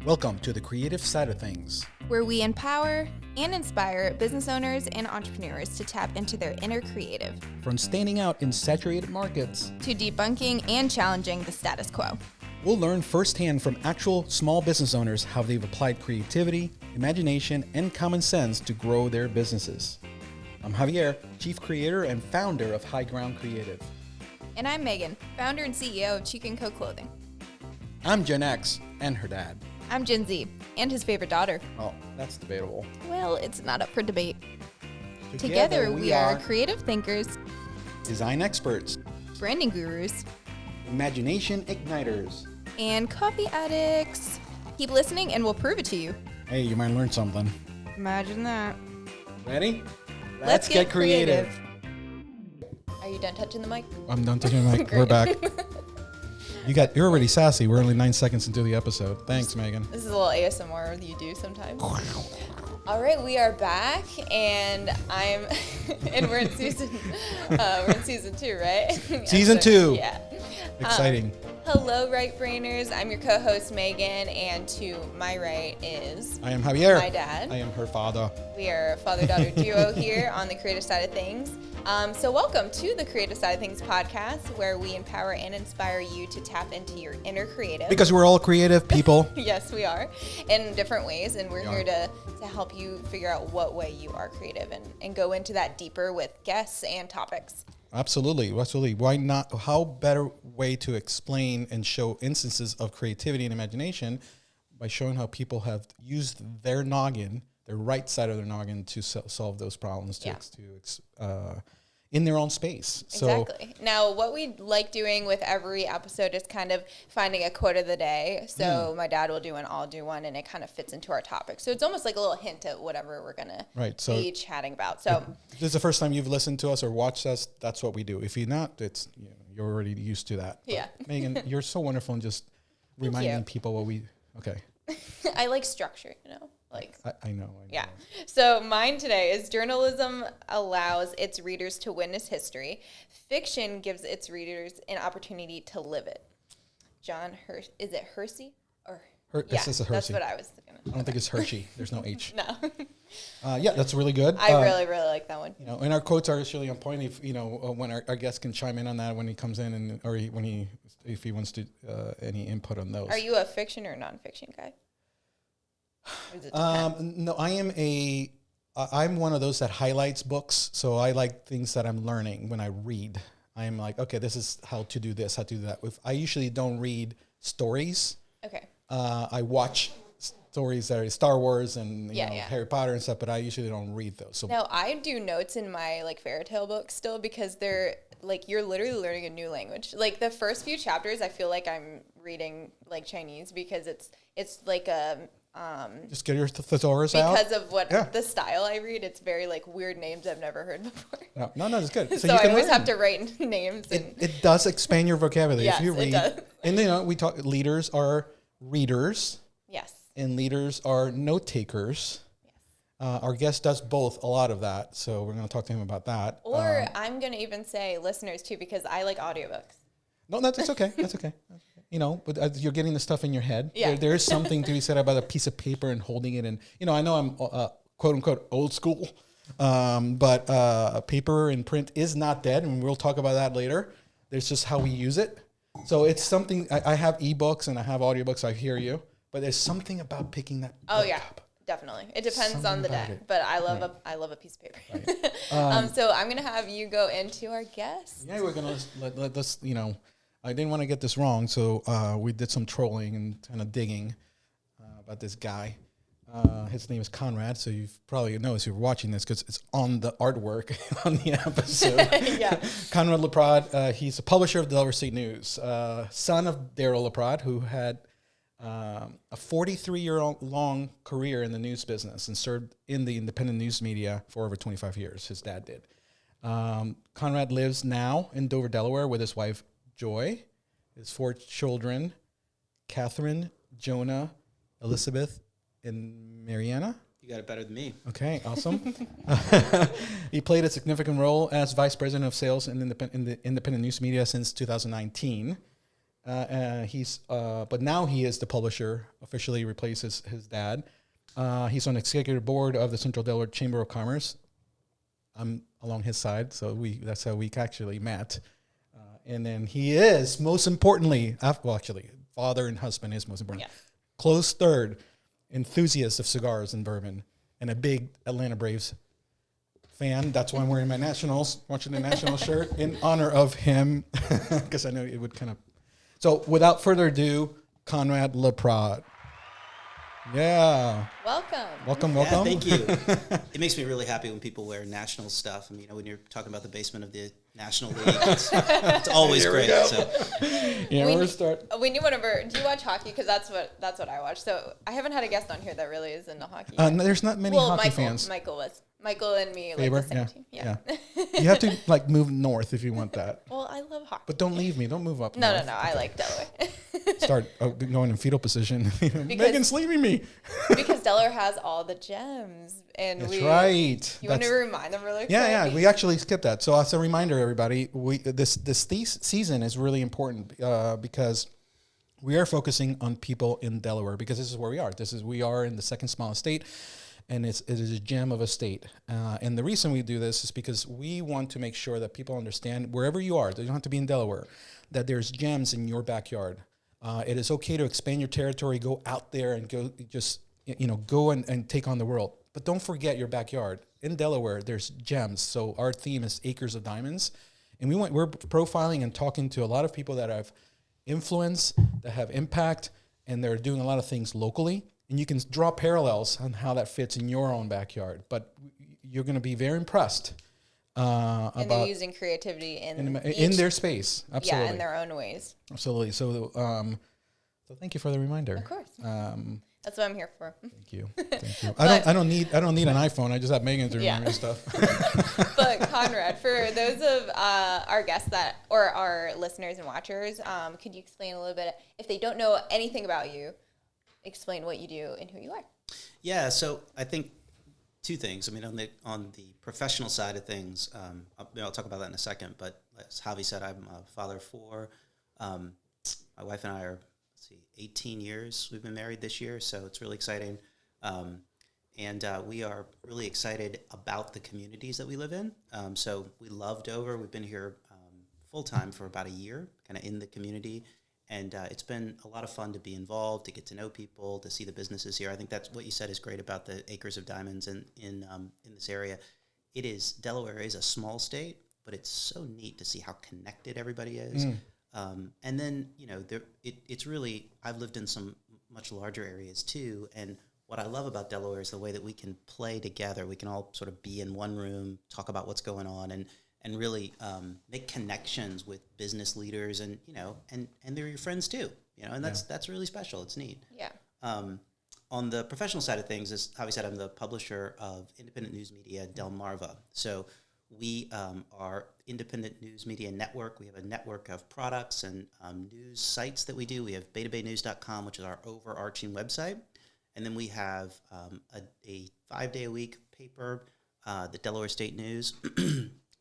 Welcome to the creative side of things, where we empower and inspire business owners and entrepreneurs to tap into their inner creative, from standing out in saturated markets to debunking and challenging the status quo. We'll learn firsthand from actual small business owners how they've applied creativity, imagination, and common sense to grow their businesses. I'm Javier, Chief Creator and Founder of High Ground Creative. And I'm Megan, Founder and CEO of Cheek & Co. Clothing. I'm Gen X and her dad. I'm Gen Z and his favorite daughter. Oh, that's debatable. Well, it's not up for debate. Together we are creative thinkers, design experts, branding gurus, imagination igniters, and coffee addicts. Keep listening and we'll prove it to you. Hey, you might learn something. Imagine that. Ready? Let's get creative. Are you done touching the mic? I'm done touching the mic. We're back. You're already sassy. We're only 9 seconds into the episode. Thanks, Megan. This is a little ASMR you do sometimes. All right, we are back, and and we're in season 2, right? Season 2. Yeah. Exciting. Hello, right brainers. I'm your co-host Megan, and to my right is I am Javier. My dad. I am her father. We are a father-daughter duo here on the creative side of things. So welcome to the Creative Side of Things podcast, where we empower and inspire you to tap into your inner creative. Because we're all creative people. Yes, we are, in different ways, and we're here to help you figure out what way you are creative and go into that deeper with guests and topics. Absolutely. Why not? How better way to explain and show instances of creativity and imagination by showing how people have used their noggin, their right side of their noggin, to solve those problems in their own space. Exactly. Now, what we like doing with every episode is kind of finding a quote of the day. So my dad will do one, I'll do one, and it kind of fits into our topic. So it's almost like a little hint at whatever we're going to be chatting about. So if this is the first time you've listened to us or watched us, that's what we do. If you're not, you're already used to that. Yeah. But Megan, you're so wonderful in just reminding people what we, okay. I like structure, I know. Yeah. So mine today is journalism allows its readers to witness history. Fiction gives its readers an opportunity to live it. John Hershey. Is it Hershey? This is a Hershey. That's what I was thinking. I don't think it's Hershey. There's no H. No. Yeah, that's really good. I really like that one. And our quotes are actually on point. If when our guest can chime in on that when he comes in, if he wants to any input on those. Are you a fiction or nonfiction guy? No, I'm one of those that highlights books. So I like things that I'm learning when I read. I'm like, okay, this is how to do this, how to do that. I usually don't read stories. Okay. I watch stories that are Star Wars and Harry Potter and stuff, but I usually don't read those. So now I do notes in my fairy tale books still because they're you're literally learning a new language. The first few chapters, I feel like I'm reading Chinese because it's like a just get your thesaurus out. Because of the style I read, it's very weird names I've never heard before. No, it's good. So I always have to write names. It does expand your vocabulary. Yes, if you read, it does. And we talk. Leaders are readers. Yes. And leaders are note takers. Yes. Our guest does both. A lot of that. So we're going to talk to him about that. Or I'm going to even say listeners too, because I like audiobooks. No, that's okay. That's okay. But you're getting the stuff in your head. Yeah. There is something to be said about a piece of paper and holding it. And, I know I'm quote unquote old school, but paper and print is not dead. And we'll talk about that later. There's just how we use it. So it's something, I have ebooks and I have audiobooks. I hear you. But there's something about picking that book up. Definitely. It depends on the day. But I love a piece of paper. Right. So I'm going to have you go into our guest. Yeah, we're going to let this, I didn't want to get this wrong, so we did some trolling and kind of digging about this guy. His name is Konrad, so you probably know if you're watching this because it's on the artwork on the episode. Yeah. Konrad LaPrade, he's a publisher of Delaware State News, son of Daryl LaPrade, who had a 43-year-long career in the news business and served in the independent news media for over 25 years. His dad did. Konrad lives now in Dover, Delaware, with his wife, Joy, his 4 children, Catherine, Jonah, Elizabeth, and Mariana. You got it better than me. Okay, awesome. He played a significant role as vice president of sales in the independent news media since 2019. But now he is the publisher, officially replaces his dad. He's on the executive board of the Central Delaware Chamber of Commerce. I'm along his side, so that's how we actually met. And then he is, most importantly, father and husband is most important. Yes. Close third, enthusiast of cigars and bourbon, and a big Atlanta Braves fan. That's why I'm wearing my watching the National shirt in honor of him, because I know it would kind of. So without further ado, Konrad LaPrade. Yeah. Welcome. Yeah, thank you. It makes me really happy when people wear national stuff. I mean, when you're talking about the basement of the National League, it's always great. So. Yeah, we're start. When you do you watch hockey? Because that's what I watch. So I haven't had a guest on here that really is into hockey. No, there's not many hockey fans. Michael and me Faber, like the same team. Yeah. You have to like move north if you want that. Well, I love hockey. But don't leave me. Don't move up. No. I like Delaware. Start going in fetal position. Megan's leaving me. Because Delaware has all the gems, and that's right. You want to remind them really quick? Yeah. We actually skipped that. So as a reminder, everybody, this season is really important because we are focusing on people in Delaware, because this is where we are. We are in the second smallest state. And it is a gem of a state. And the reason we do this is because we want to make sure that people understand, wherever you are, they don't have to be in Delaware, that there's gems in your backyard. It is okay to expand your territory, go out there and go and take on the world. But don't forget your backyard. In Delaware, there's gems. So our theme is Acres of Diamonds. And we're profiling and talking to a lot of people that have influence, that have impact, and they're doing a lot of things locally. And you can draw parallels on how that fits in your own backyard. But you're going to be very impressed and about they're using creativity in their space. Absolutely. Yeah, in their own ways. Absolutely. So thank you for the reminder. Of course. That's what I'm here for. Thank you. I don't need an iPhone. I just have Megan to remind me stuff. But Konrad, for those of our guests or our listeners and watchers, could you explain a little bit, if they don't know anything about you, explain what you do and who you are? Yeah, so I think two things. I mean, on the professional side of things, I'll talk about that in a second. But as Javi said, I'm a father of four. My wife and I are 18 years. We've been married this year, so it's really exciting. And we are really excited about the communities that we live in. So we love Dover. We've been here full time for about a year, kind of in the community. And it's been a lot of fun to be involved, to get to know people, to see the businesses here. I think that's what you said is great about the Acres of Diamonds in this area. Delaware is a small state, but it's so neat to see how connected everybody is. And then, it's really, I've lived in some much larger areas too. And what I love about Delaware is the way that we can play together. We can all sort of be in one room, talk about what's going on, and really make connections with business leaders, and they're your friends too, and that's really special. It's neat. Yeah. On the professional side of things, as Javi said, I'm the publisher of independent news media, Delmarva. So we are independent news media network. We have a network of products and news sites that we do. We have betabaynews.com, which is our overarching website. And then we have a 5-day-a-week paper, the Delaware State News,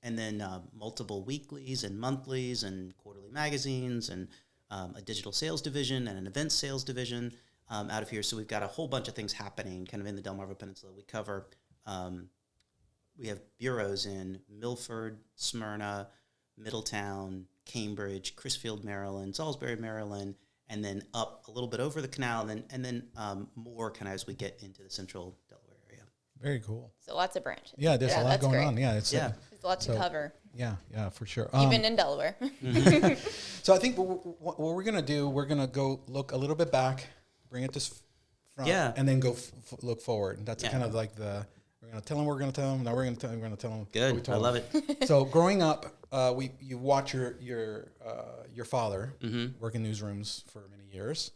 and then multiple weeklies and monthlies and quarterly magazines, and a digital sales division and an events sales division out of here. So we've got a whole bunch of things happening kind of in the Delmarva Peninsula. We cover, we have bureaus in Milford, Smyrna, Middletown, Cambridge, Crisfield, Maryland, Salisbury, Maryland, and then up a little bit over the canal, and then more kind of as we get into the central Delaware area. Very cool. So lots of branches. Yeah, there's a lot going on. Yeah, there's a lot to cover. Yeah, for sure. Even in Delaware. So I think what we're going to do, we're going to go look a little bit back, bring it to front, and then go look forward. That's kind of like we're going to tell them what we're going to tell them. Now we're going to tell them. Good. I love it. So growing up, you watch your father work in newsrooms for many years,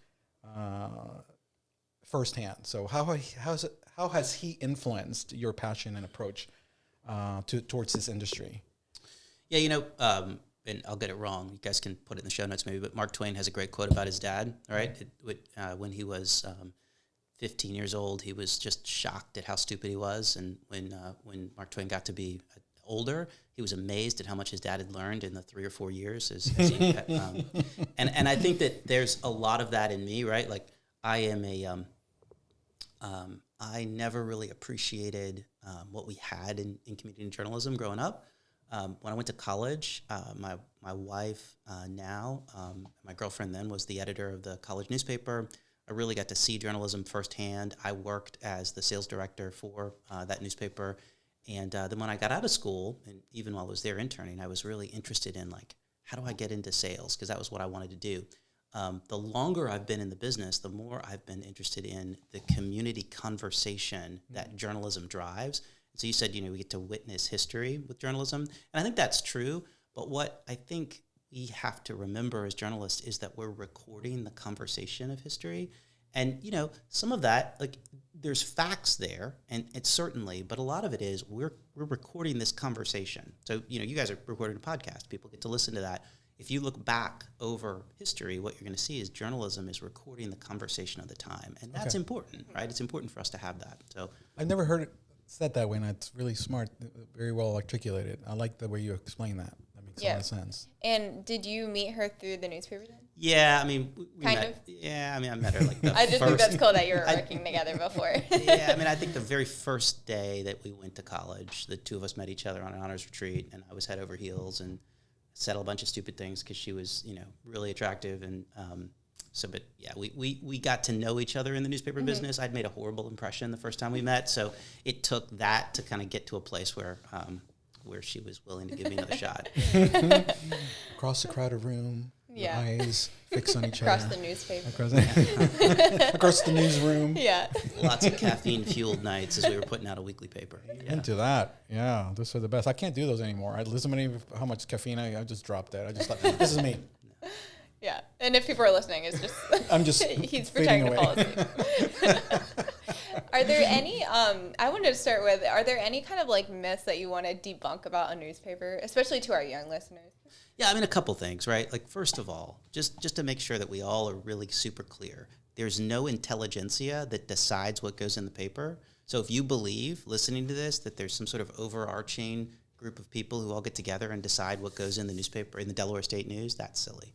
firsthand. So how has he influenced your passion and approach towards this industry? Yeah, and I'll get it wrong. You guys can put it in the show notes maybe, but Mark Twain has a great quote about his dad, right? When he was 15 years old, he was just shocked at how stupid he was. And when Mark Twain got to be older, he was amazed at how much his dad had learned in the 3 or 4 years. And I think that there's a lot of that in me, right? Like I am I never really appreciated what we had in community journalism growing up. When I went to college, my wife my girlfriend then was the editor of the college newspaper. I really got to see journalism firsthand. I worked as the sales director for that newspaper. And then when I got out of school, and even while I was there interning, I was really interested in like, how do I get into sales? Because that was what I wanted to do. The longer I've been in the business, the more I've been interested in the community conversation that journalism drives. So you said, we get to witness history with journalism. And I think that's true. But what I think we have to remember as journalists is that we're recording the conversation of history. And, some of that, like, there's facts there, and it's certainly, but a lot of it is we're recording this conversation. So, you guys are recording a podcast. People get to listen to that. If you look back over history, what you're going to see is journalism is recording the conversation of the time. And that's important, right? It's important for us to have that. So I've never heard it said that way, and it's really smart, very well articulated. I like the way you explain that. That makes a lot of sense. And did you meet her through the newspaper then? Yeah, I mean, we kind met. of. Yeah, I mean, I met her like the I just first, think that's cool that you were working together before. Yeah, I mean, I think the very first day that we went to college, the two of us met each other on an honors retreat, and I was head over heels and said a bunch of stupid things because she was, really attractive. And but yeah, we got to know each other in the newspaper business. I'd made a horrible impression the first time we met, so it took that to kind of get to a place where she was willing to give me another shot. Across the crowded room, Yeah. eyes fixed on each Across other. the newspaper. Across the newsroom. Yeah. Lots of caffeine-fueled nights as we were putting out a weekly paper. Yeah. Into that. Yeah, those are the best. I can't do those anymore. I listen to how much caffeine I just dropped that. I just thought, this is me. Yeah. And if people are listening, it's just I'm just he's fading pretending to fall asleep. Are there any I wanted to start with, are there any kind of like myths that you want to debunk about a newspaper, especially to our young listeners? Yeah, I mean, a couple things, right? Like, first of all, just to make sure that we all are really super clear, there's no intelligentsia that decides what goes in the paper. So if you believe, listening to this, that there's some sort of overarching group of people who all get together and decide what goes in the newspaper, in the Delaware State News, that's silly.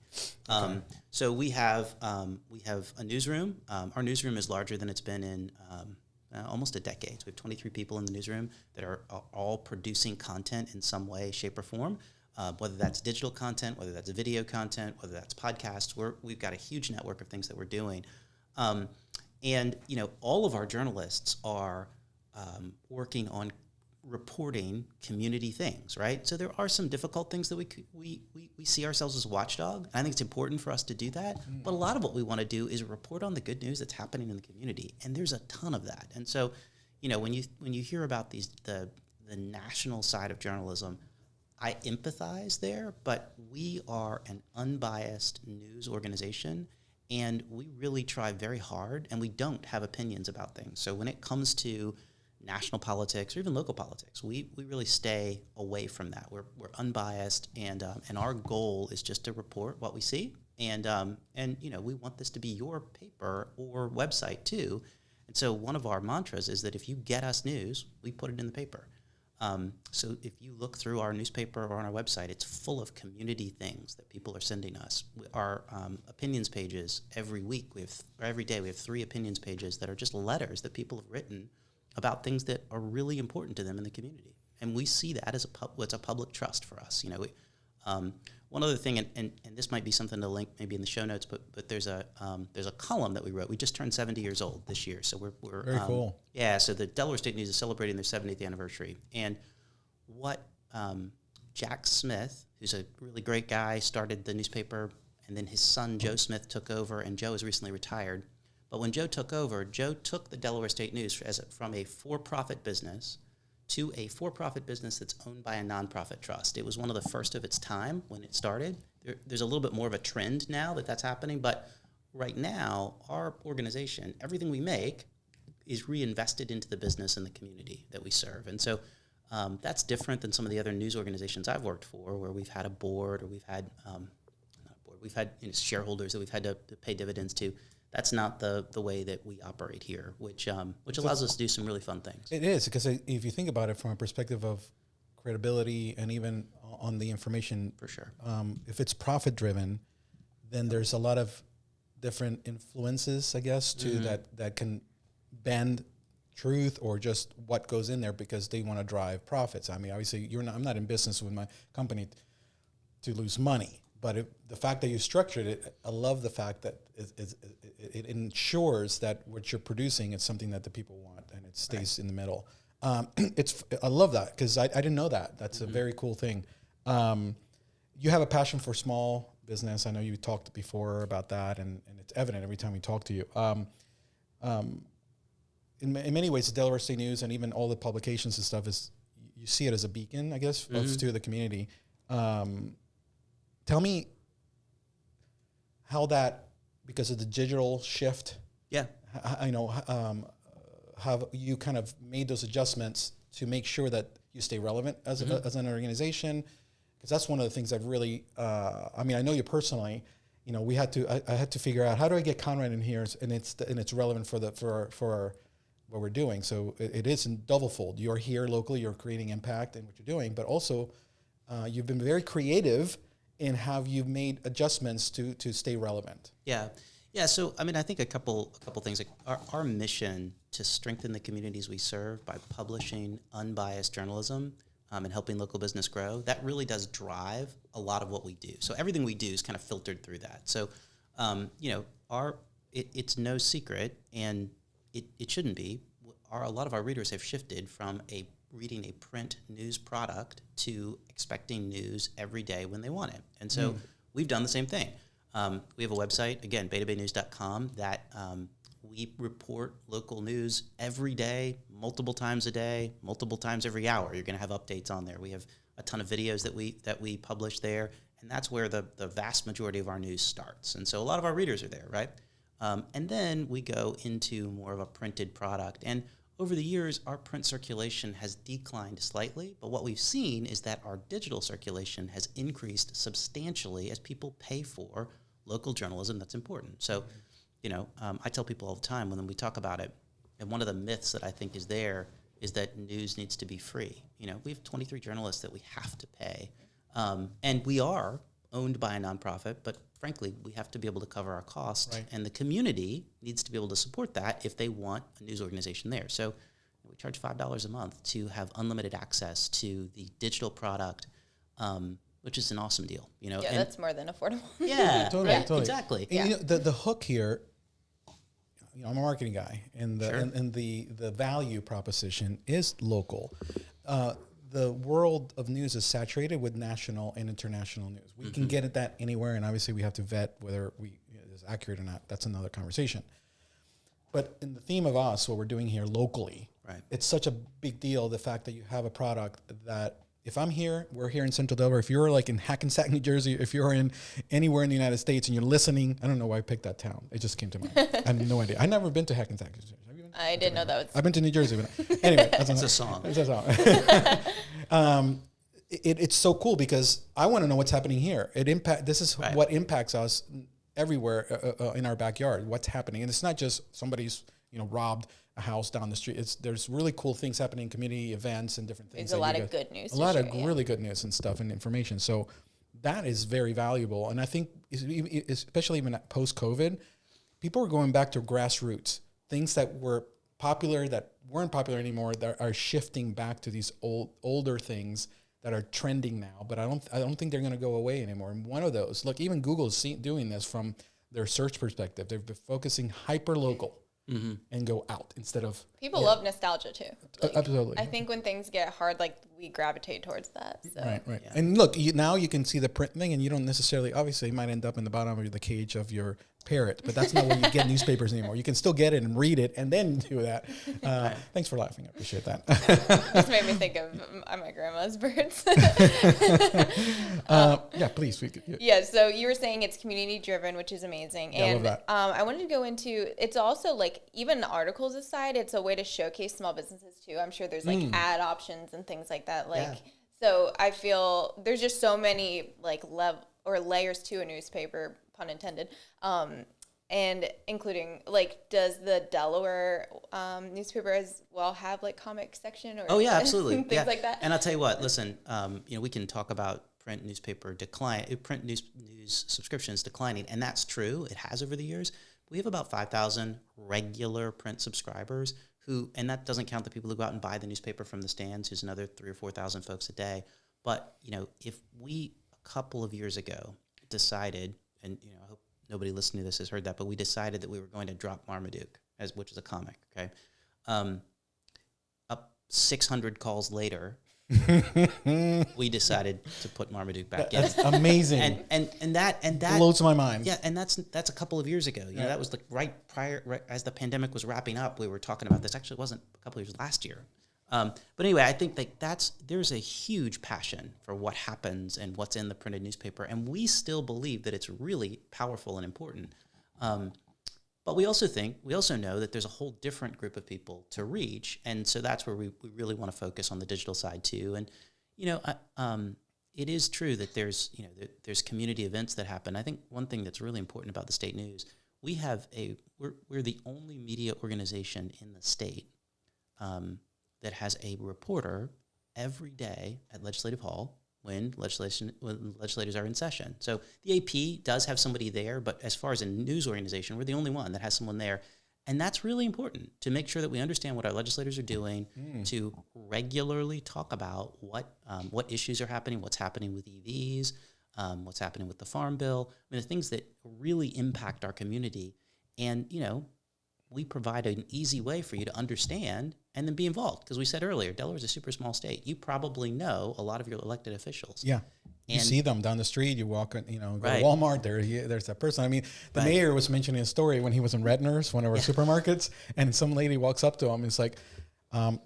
Okay. So we have a newsroom. Our newsroom is larger than it's been in almost a decade. So we have 23 people in the newsroom that are all producing content in some way, shape, or form. Whether that's digital content, whether that's video content, whether that's podcasts, we've got a huge network of things that we're doing. And, all of our journalists are working on reporting community things, right? So there are some difficult things that we see ourselves as watchdog. I think it's important for us to do that. But a lot of what we want to do is report on the good news that's happening in the community. And there's a ton of that. And so, when you hear about the national side of journalism, I empathize there, but we are an unbiased news organization, and we really try very hard, and we don't have opinions about things. So when it comes to national politics or even local politics, we really stay away from that. We're unbiased, and our goal is just to report what we see, and we want this to be your paper or website too. And so one of our mantras is that if you get us news, we put it in the paper. So if you look through our newspaper or on our website, it's full of community things that people are sending us. Our opinions pages, every day we have 3 opinions pages that are just letters that people have written about things that are really important to them in the community. And we see that as a public trust for us. One other thing, and this might be something to link maybe in the show notes, but there's a column that we wrote. We just turned 70 years old this year, so we're very cool. Yeah, so the Delaware State News is celebrating their 70th anniversary, and what Jack Smith, who's a really great guy, started the newspaper, and then his son Joe Smith took over, and Joe is recently retired. But when Joe took over, Joe took the Delaware State News from a for-profit business to a for-profit business that's owned by a nonprofit trust. It was one of the first of its time when it started. There's a little bit more of a trend now that's happening, but right now, our organization, everything we make is reinvested into the business and the community that we serve. And so that's different than some of the other news organizations I've worked for, where we've had a board or we've had shareholders that we've had to pay dividends to. That's not the way that we operate here, which allows us to do some really fun things. It is, because if you think about it from a perspective of credibility and even on the information. For sure. If it's profit driven, then there's a lot of different influences, I guess, too, that can bend truth or just what goes in there because they want to drive profits. I mean, obviously, I'm not in business with my company to lose money, but the fact that you structured it, I love the fact that it ensures that what you're producing is something that the people want and it stays in the middle. I love that because I didn't know that. That's a very cool thing. You have a passion for small business. I know you talked before about that, and it's evident every time we talk to you. In many ways, the Delaware State News and even all the publications and stuff you see it as a beacon, I guess, to the community. Tell me how that, because of the digital shift, have you kind of made those adjustments to make sure that you stay relevant as an organization? Because that's one of the things I've really, I know you personally. I had to figure out how do I get Konrad in here, and it's relevant for what we're doing. So it is in double fold. You're here locally, you're creating impact in what you're doing, but also you've been very creative in how you've made adjustments to stay relevant. Yeah. So I think a couple things. Like our mission to strengthen the communities we serve by publishing unbiased journalism and helping local business grow, that really does drive a lot of what we do. So everything we do is kind of filtered through that. So it's no secret, and it shouldn't be. A lot of our readers have shifted from reading a print news product to expecting news every day when they want it. And so we've done the same thing. We have a website, again, betabaynews.com, that we report local news every day, multiple times a day, multiple times every hour. You're going to have updates on there. We have a ton of videos that we publish there, and that's where the vast majority of our news starts. And so a lot of our readers are there, right? And then we go into more of a printed product. And over the years, our print circulation has declined slightly, but what we've seen is that our digital circulation has increased substantially as people pay for local journalism that's important. So, I tell people all the time when we talk about it, and one of the myths that I think is there is that news needs to be free. We have 23 journalists that we have to pay, and we are owned by a nonprofit, but frankly, we have to be able to cover our costs, right. And the community needs to be able to support that if they want a news organization there. So we charge $5 a month to have unlimited access to the digital product, which is an awesome deal. Yeah, that's more than affordable. Yeah, totally. Exactly. And the hook here, I'm a marketing guy, and the value proposition is local. The world of news is saturated with national and international news. We can get at that anywhere, and obviously we have to vet whether it is accurate or not. That's another conversation. But in the theme of us, what we're doing here locally, right. It's such a big deal, the fact that you have a product that if I'm here, we're here in Central Delaware. If you're like in Hackensack, New Jersey, if you're in anywhere in the United States and you're listening, I don't know why I picked that town. It just came to mind. I have no idea. I've never been to Hackensack. Have you been? I didn't know that was. I've been to New Jersey. But anyway, that's a song. It's a song. It's so cool because I want to know what's happening here. This is right. What impacts us everywhere in our backyard. What's happening, and it's not just somebody's robbed a house down the street. There's really cool things happening, community events and different things. There's a lot of good news. A lot of really good news and stuff and information. So that is very valuable. And I think, especially even post-COVID, people are going back to grassroots. Things that were popular that weren't popular anymore that are shifting back to these older things that are trending now. But I don't think they're going to go away anymore. And one of those, look, even Google's doing this from their search perspective. They've been focusing hyper local. Mm-hmm. And go out instead of... People love nostalgia too. Absolutely. I think when things get hard, we gravitate towards that. So. Right. Yeah. And look, now you can see the print thing and you don't necessarily... Obviously, you might end up in the bottom of the cage of your parrot, but that's not where you get newspapers anymore. You can still get it and read it and then do that. Thanks for laughing. I appreciate that. This made me think of my grandma's birds. Yeah, please. Yeah, so you were saying it's community driven, which is amazing. Yeah, and I love that. I wanted to go into, it's also even articles aside, it's a way to showcase small businesses too. I'm sure there's ad options and things like that. So I feel there's just so many layers to a newspaper, pun intended, And including, like, does the Delaware newspaper as well have, like, comic section or absolutely. things like that? And I'll tell you what, listen, we can talk about print newspaper print news subscriptions declining, and that's true. It has over the years. We have about 5,000 regular print subscribers and that doesn't count the people who go out and buy the newspaper from the stands, who's another 3,000 or 4,000 folks a day. But, if we a couple of years ago decided, and, I hope nobody listening to this has heard that, but we decided that we were going to drop Marmaduke, which is a comic, okay? Up 600 calls later, we decided to put Marmaduke back in. That's amazing. And that blows my mind. Yeah, and that's a couple of years ago. That was right as the pandemic was wrapping up. We were talking about this. Actually, it wasn't a couple of years last year. But anyway, I think there's a huge passion for what happens and what's in the printed newspaper, and we still believe that it's really powerful and important. But we also know that there's a whole different group of people to reach, and so that's where we really want to focus on the digital side too. And it is true that there's community events that happen. I think one thing that's really important about the State News, we're the only media organization in the state that has a reporter every day at Legislative Hall when legislators are in session. So the AP does have somebody there, but as far as a news organization, we're the only one that has someone there. And that's really important to make sure that we understand what our legislators are doing, to regularly talk about what issues are happening, what's happening with EVs, what's happening with the Farm Bill, the things that really impact our community. And, we provide an easy way for you to understand and then be involved. Because we said earlier, Delaware is a super small state. You probably know a lot of your elected officials. Yeah. You see them down the street. You walk, go to Right. Walmart. There's that person. I mean, the mayor was mentioning a story when he was in Redner's, one of our supermarkets, and some lady walks up to him. It's like,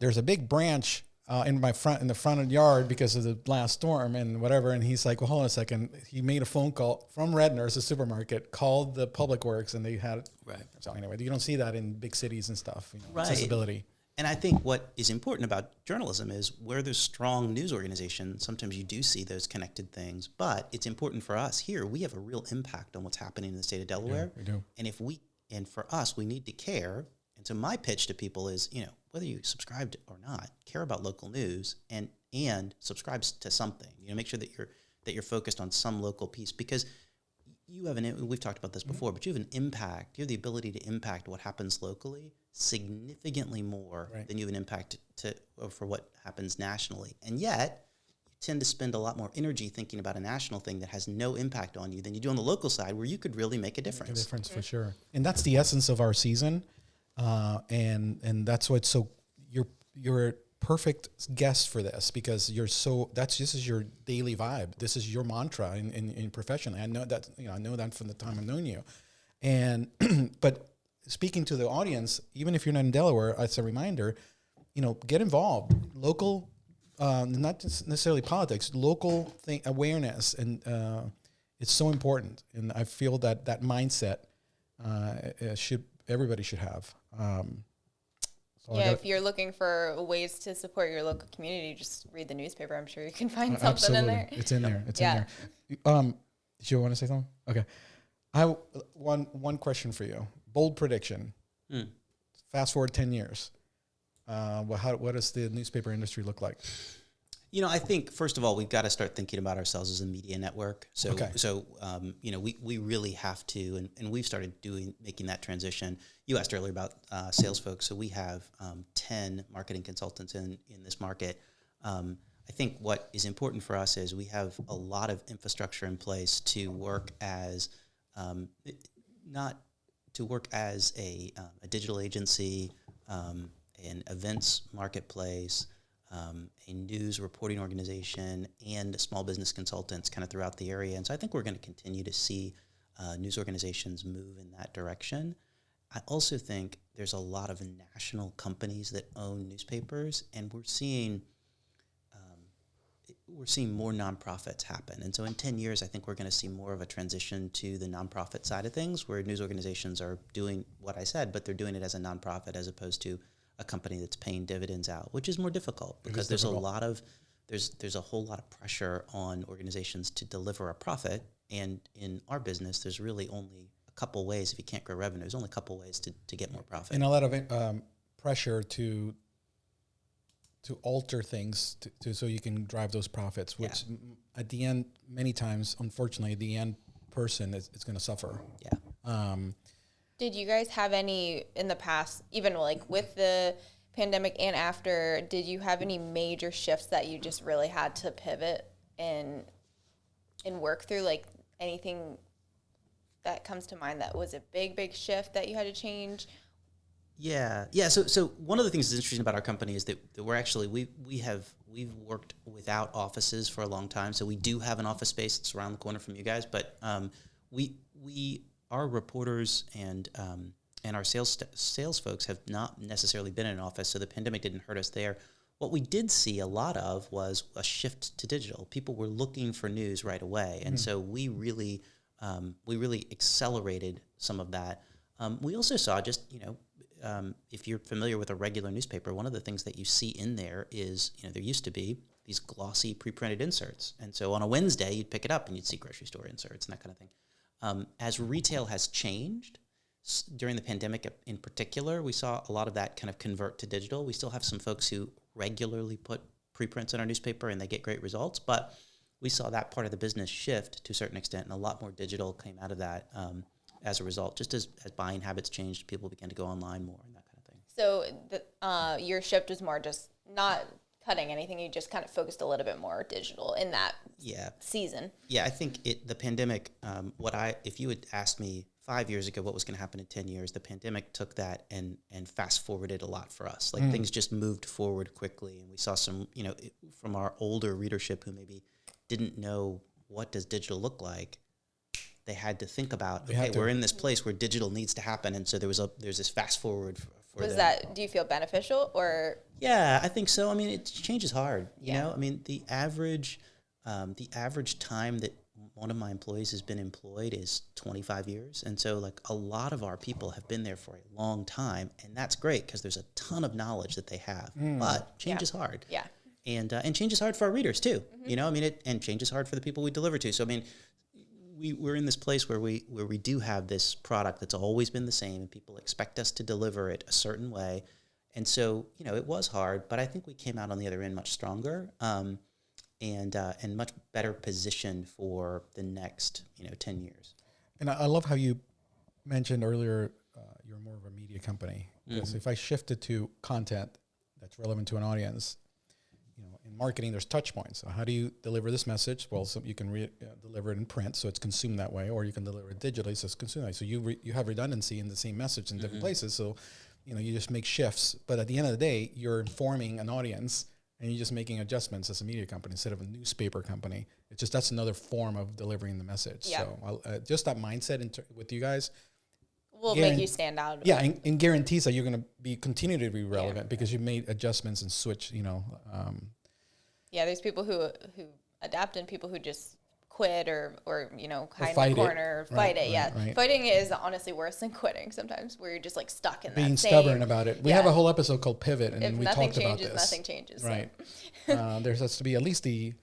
there's a big branch in the front yard because of the last storm and whatever. And he's like, well, hold on a second. He made a phone call from Redner's, a supermarket, called the Public Works, and they had it. Right. So anyway, you don't see that in big cities and stuff. Right. Accessibility. And I think what is important about journalism is where there's strong news organizations, sometimes you do see those connected things, but it's important for us here. We have a real impact on what's happening in the state of Delaware. Yeah, we do. And for us, we need to care. And so my pitch to people is, whether you subscribe or not, care about local news and subscribe to something. Make sure that you're focused on some local piece, because you have we've talked about this before, but you have an impact. You have the ability to impact what happens locally significantly more than you have an impact for what happens nationally. And yet, you tend to spend a lot more energy thinking about a national thing that has no impact on you than you do on the local side, where you could really make a difference. Make a difference for sure. And that's the essence of our season. And that's what's so you're a perfect guest for this, because this is your daily vibe. This is your mantra in professionally. I know that from the time I've known you. And but speaking to the audience, even if you're not in Delaware, as a reminder, get involved. Local, not necessarily politics, local awareness, and it's so important. And I feel that mindset everybody should have. If you're looking for ways to support your local community, just read the newspaper. I'm sure you can find something in there. It's in there. It's in there. Do you want to say something? Okay. I have one question for you. Bold prediction. Fast forward 10 years. What does the newspaper industry look like? I think, first of all, we've got to start thinking about ourselves as a media network. So we really have to, and we've started making that transition. You asked earlier about sales folks. So we have 10 marketing consultants in this market. I think what is important for us is we have a lot of infrastructure in place to work as, not to work as a digital agency, an events marketplace, a news reporting organization, and small business consultants kind of throughout the area. And so I think we're going to continue to see news organizations move in that direction. I also think there's a lot of national companies that own newspapers, and we're seeing more nonprofits happen. And so in 10 years, I think we're going to see more of a transition to the nonprofit side of things, where news organizations are doing what I said, but they're doing it as a nonprofit as opposed to a company that's paying dividends out, which is more difficult because there's a whole lot of pressure on organizations to deliver a profit. And in our business, there's really only a couple ways. If you can't grow revenue, there's only a couple ways to get more profit. And a lot of pressure to alter things so you can drive those profits, which at the end, many times, unfortunately, the end person is going to suffer. Yeah. Did you guys have any in the past, even like with the pandemic and after, did you have any major shifts that you just really had to pivot and work through? Like anything that comes to mind that was a big shift that you had to change? Yeah. So one of the things that's interesting about our company is that we're actually we've worked without offices for a long time. So we do have an office space that's around the corner from you guys, but our reporters and our sales folks have not necessarily been in an office, so the pandemic didn't hurt us there. What we did see a lot of was a shift to digital. People were looking for news right away, and so we really accelerated some of that. We also saw if you're familiar with a regular newspaper, one of the things that you see in there is, there used to be these glossy pre-printed inserts. And so on a Wednesday, you'd pick it up and you'd see grocery store inserts and that kind of thing. As retail has changed, during the pandemic in particular, we saw a lot of that kind of convert to digital. We still have some folks who regularly put preprints in our newspaper and they get great results, but we saw that part of the business shift to a certain extent, and a lot more digital came out of that as a result. Just as buying habits changed, people began to go online more and that kind of thing. So your shift was more just not cutting anything. You just kind of focused a little bit more digital in that season. Yeah, I think the pandemic, if you had asked me 5 years ago what was going to happen in 10 years, the pandemic took that and fast forwarded a lot for us. Like things just moved forward quickly, and we saw some, from our older readership who maybe didn't know what does digital look like, they had to think about, we're in this place where digital needs to happen, and so there's this fast forward for Was them. that, do you feel beneficial or? Yeah, I think so. I mean, change is hard. You know, I mean, the average time that one of my employees has been employed is 25 years, and so like a lot of our people have been there for a long time, and that's great because there's a ton of knowledge that they have. But change is hard. Yeah. And change is hard for our readers too. And change is hard for the people we deliver to. So I mean, we're in this place where we do have this product that's always been the same, and people expect us to deliver it a certain way. And so, it was hard, but I think we came out on the other end much stronger, and much better positioned for the next, 10 years. And I love how you mentioned earlier, you're more of a media company. Because if I shifted to content that's relevant to an audience, in marketing, there's touch points. So how do you deliver this message? Well, you can deliver it in print, so it's consumed that way, or you can deliver it digitally, so it's consumed that way. So you have redundancy in the same message in different places. So, you just make shifts. But at the end of the day, you're informing an audience, and you're just making adjustments as a media company instead of a newspaper company. It's just that's another form of delivering the message. Yeah. So just that mindset with you guys will make you stand out. Yeah, and guarantees that you're going to continue to be relevant because you made adjustments and switch. There's people who adapt and people who just quit or hide in the corner or fight it. Right. Fighting is honestly worse than quitting sometimes, where you're just like stuck in that. Being stubborn about it. We have a whole episode called Pivot, and we talked about this. Nothing changes. Right. There has to be at least the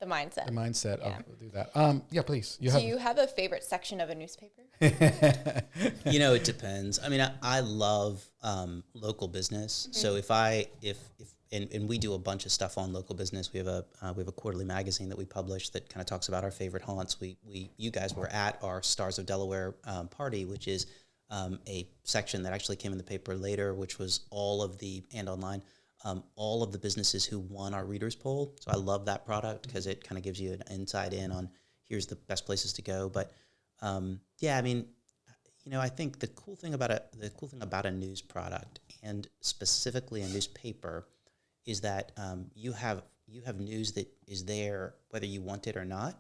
mindset. The mindset of do that. Please. Do you have a favorite section of a newspaper? It depends. I mean, I love local business. So if we do a bunch of stuff on local business. We have a quarterly magazine that we publish that kind of talks about our favorite haunts. You guys were at our Stars of Delaware party, which is a section that actually came in the paper later, which was all of the businesses who won our readers poll. So I love that product because it kind of gives you an inside in on here's the best places to go. But I think the cool thing about a news product, and specifically a newspaper, is that you have news that is there whether you want it or not.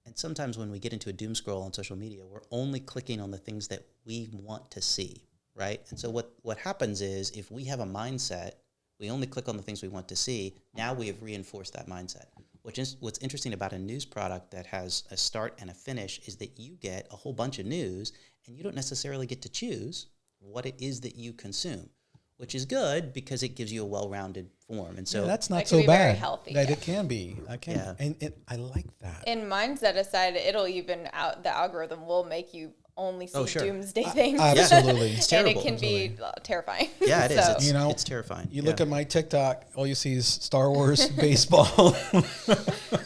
And sometimes when we get into a doom scroll on social media, we're only clicking on the things that we want to see, right? And so what happens is if we have a mindset, we only click on the things we want to see, now we have reinforced that mindset. What's interesting about a news product that has a start and a finish is that you get a whole bunch of news, and you don't necessarily get to choose what it is that you consume, which is good because it gives you a well-rounded form. And so that's not so bad. Very healthy, it can be. And I like that. And mindset aside, it'll even out the algorithm will make you only see sure. doomsday things. Absolutely. It's And terrible. it can be terrifying. Yeah, it is. So- It's, You know, it's terrifying. You look at my TikTok, all you see is Star Wars, baseball,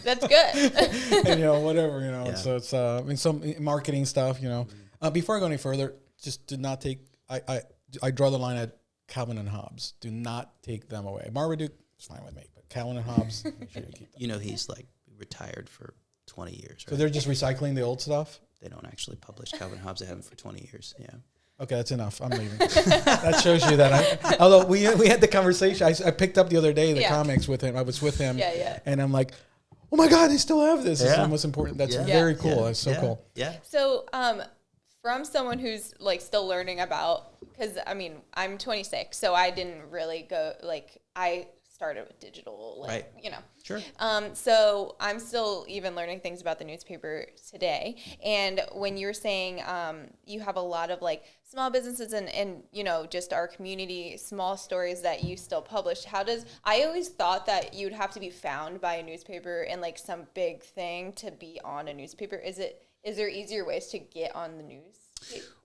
That's good. and whatever. Yeah. So it's some marketing stuff. Before I go any further, just do not take. I draw the line at Calvin and Hobbes. Do not take them away. Marmaduke is fine with me, but Calvin and Hobbes, make sure you keep them. He's like retired for 20 years. Right? So they're just recycling the old stuff. They don't actually publish Calvin Hobbes. They haven't for 20 years. Yeah. Okay, that's enough. I'm leaving. That shows you that. Although we had the conversation, I picked up the other day the comics with him. I was with him, and I'm like, oh my God, they still have this. This is the most important. That's very cool. Yeah. That's so cool. Yeah. So, from someone who's like still learning about, because I mean, I'm 26, so I didn't really go, I started with digital, Sure. So I'm still even learning things about the newspaper today. And when you're saying you have a lot of like small businesses and just our community, small stories that you still publish, I always thought that you'd have to be found by a newspaper and like some big thing to be on a newspaper. Is there easier ways to get on the news?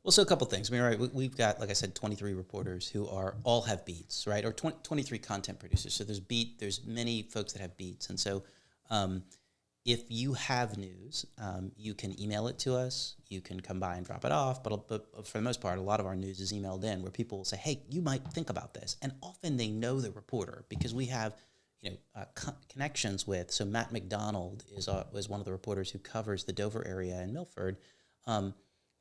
Well, so a couple things. I mean, right, we've got, like I said, 23 reporters who all have beats, right? Or 23 content producers. So there's many folks that have beats. And so if you have news, you can email it to us. You can come by and drop it off. But for the most part, a lot of our news is emailed in where people will say, hey, you might think about this. And often they know the reporter because we have connections with. So Matt McDonald is one of the reporters who covers the Dover area in Milford.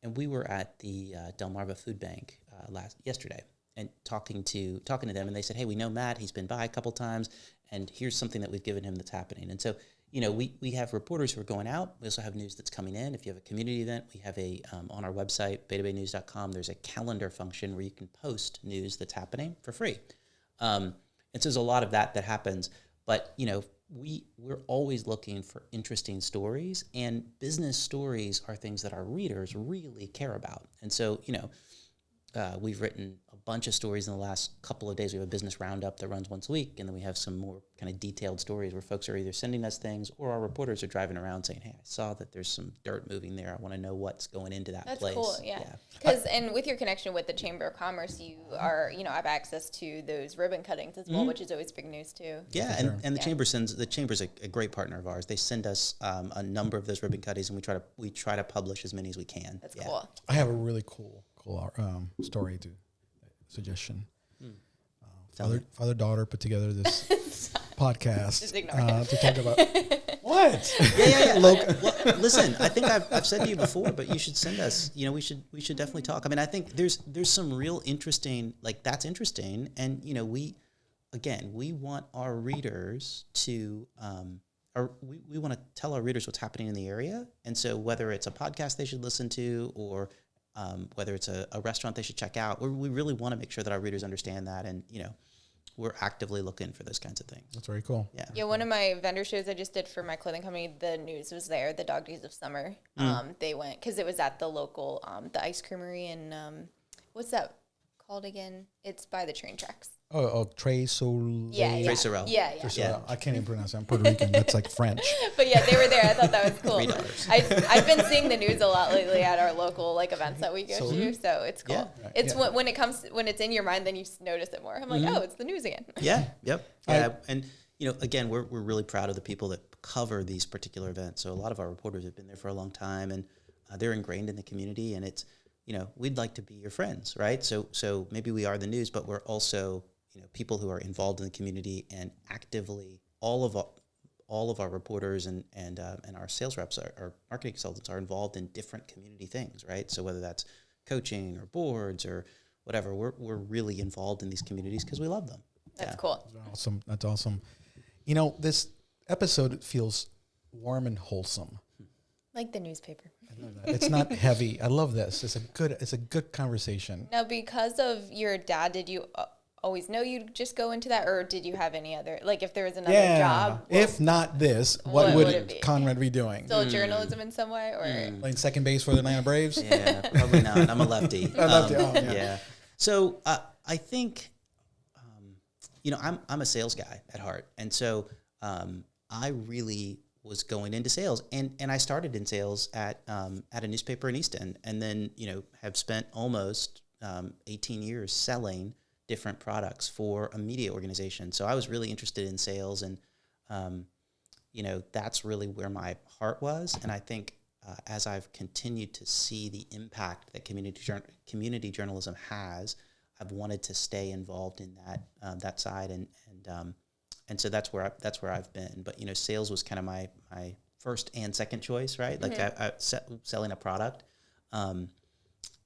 And we were at the Delmarva Food Bank yesterday and talking to them, and they said, hey, we know Matt. He's been by a couple times, and here's something that we've given him that's happening. And so, we have reporters who are going out. We also have news that's coming in. If you have a community event, we have on our website, betabaynews.com, there's a calendar function where you can post news that's happening for free. And so there's a lot of that happens. But, we're always looking for interesting stories, and business stories are things that our readers really care about. And so, we've written a bunch of stories in the last couple of days. We have a business roundup that runs once a week, and then we have some more kind of detailed stories where folks are either sending us things or our reporters are driving around saying, hey, I saw that there's some dirt moving there. I want to know what's going into that place. That's cool, yeah. Because and with your connection with the Chamber of Commerce, you are, have access to those ribbon cuttings as well, which is always big news too. Yeah, and the Chamber's a great partner of ours. They send us a number of those ribbon cuttings, and we try to publish as many as we can. That's cool. I have a really cool story suggestion. Father-daughter put together this podcast to talk about what? Yeah. Well, listen, I think I've said to you before, but you should send us. We should definitely talk. I mean, I think there's some real interesting, that's interesting, and we want our readers to. We want to tell our readers what's happening in the area, and so whether it's a podcast they should listen to or whether it's a restaurant they should check out, we really want to make sure that our readers understand that, and we're actively looking for those kinds of things. That's very cool. Yeah. One of my vendor shows I just did for my clothing company, the news was there. The Dog Days of Summer. They went because it was at the local the ice creamery in what's that called again? It's by the train tracks. Tres Soleil. Tres Sorel. Yeah. I can't even pronounce it. I'm Puerto Rican. That's like French. But yeah, they were there. I thought that was cool. $3. I've been seeing the news a lot lately at our local events that we go to, so it's cool. Yeah. It's when it's in your mind, then you notice it more. I'm like, oh, it's the news again. Yeah. Yep. Yeah. And again, we're really proud of the people that cover these particular events. So a lot of our reporters have been there for a long time, and they're ingrained in the community, and it's we'd like to be your friends, right? So maybe we are the news, but we're also people who are involved in the community and actively all of our reporters and our sales reps, our marketing consultants are involved in different community things, right? So whether that's coaching or boards or whatever, we're really involved in these communities because we love them. That's cool. That's awesome. This episode feels warm and wholesome. Like the newspaper. I love that. It's not heavy. I love this. It's a good conversation. Now, because of your dad, did you always know you'd just go into that, or did you have any other, if there was another job? If not this, what would Konrad be doing? Still journalism in some way, or playing second base for the Atlanta Braves? Yeah, probably not. I'm a lefty. Yeah. So I think, I'm a sales guy at heart, and so I really was going into sales, and I started in sales at a newspaper in East End, and then have spent almost 18 years selling different products for a media organization. So I was really interested in sales, and that's really where my heart was. And I think as I've continued to see the impact that community journalism has, I've wanted to stay involved in that side, and so that's where I've been. But sales was kind of my first and second choice, right? Like I selling a product, and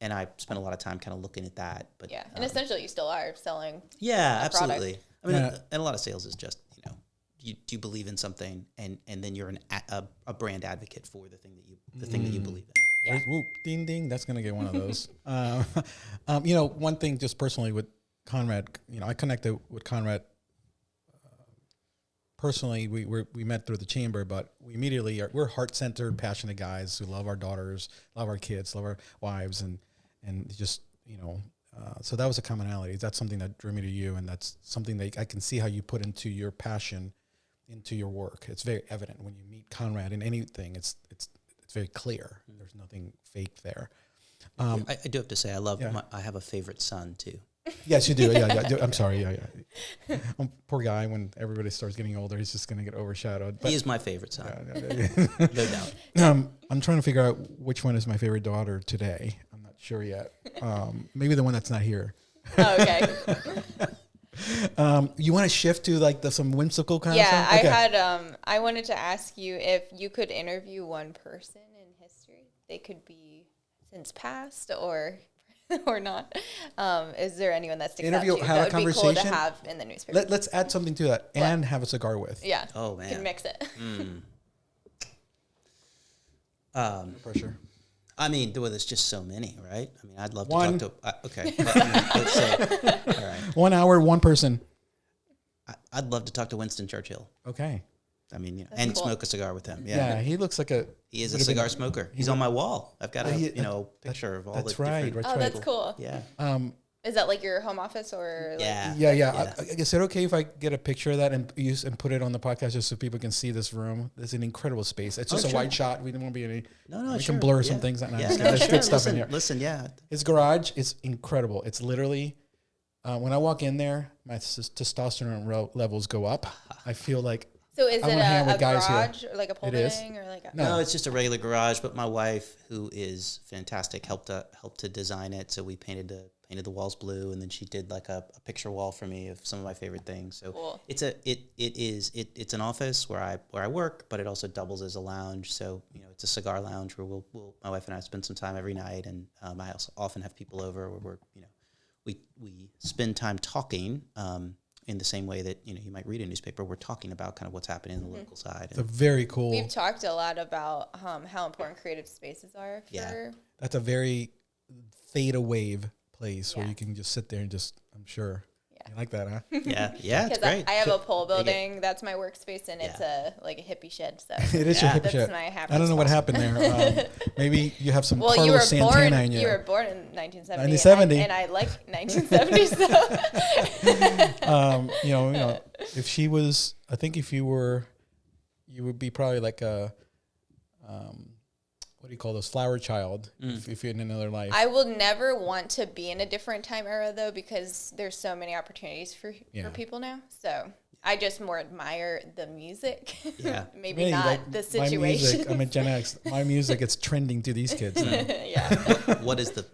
I spent a lot of time kind of looking at that. But yeah, and essentially you still are selling. Yeah, absolutely. Product. I mean, and a lot of sales is just you believe in something, and then you're a brand advocate for the thing that you believe in. Yeah. Whoop, ding, ding. That's going to get one of those. One thing just personally with Konrad, I connected with Konrad personally. We met through the chamber, but we immediately we're heart-centered, passionate guys who love our daughters, love our kids, love our wives, and just, so that was a commonality. That's something that drew me to you, and that's something that I can see how you put into your passion, into your work. It's very evident when you meet Konrad in anything. It's very clear. There's nothing fake there. I do have to say, I have a favorite son too. Yes, you do. Yeah. I'm sorry. Yeah. Poor guy. When everybody starts getting older, he's just going to get overshadowed. But he is my favorite son. No doubt. I'm trying to figure out which one is my favorite daughter today. I'm not sure yet. Maybe the one that's not here. Oh, okay. You want to shift to like some whimsical kind of stuff? Yeah, okay. I wanted to ask you if you could interview one person in history. They could be since past or not. Is there anyone that sticks out to you that would be cool to have in the newspaper? Let's add something to that and have a cigar with. Yeah. Oh man. You can mix it. For sure. I mean, there's just so many, right? I mean, I'd love to talk to. Okay. Let's say, all right. 1 hour, one person. I'd love to talk to Winston Churchill. Okay. I mean, and cool. Smoke a cigar with him. Yeah, he looks like he is a cigar smoker. He's on my wall. I've got a picture of all the different. That's right. That's cool. Yeah. Is that like your home office or? Yeah. Yeah. Is it okay if I get a picture of that and put it on the podcast just so people can see this room? It's an incredible space. It's just a wide shot. We don't want to be any. No. We can blur some things. There's good stuff in here. Listen, yeah. His garage is incredible. It's literally when I walk in there, my testosterone levels go up. I feel like. So is it a garage or like a pole building or like a? No, it's just a regular garage. But my wife, who is fantastic, helped to design it. So we painted the walls blue, and then she did like a picture wall for me of some of my favorite things. So cool. It's an office where I work, but it also doubles as a lounge. So it's a cigar lounge where my wife and I spend some time every night, and I also often have people over where we spend time talking. In the same way that you might read a newspaper, we're talking about kind of what's happening in the local side. It's a very cool. We've talked a lot about how important creative spaces are. That's a very theta wave place where you can just sit there and I'm sure. You like that, huh? Yeah, it's great. I have a pole building. That's my workspace, and it's a hippie shed. So it is your hippie shed. My happy I don't know what happened there. Maybe you have some Carlos you were Santana in you. You were born in 1970. And I like 1970. So, if she was, I think if you were, you would be probably like a, what do you call those, flower child, if you're in another life. I will never want to be in a different time era, though, because there's so many opportunities for people now. So I just more admire the music. Yeah. Maybe really, not the situation. My music, I'm a Gen X. My music, it's trending to these kids now. Yeah.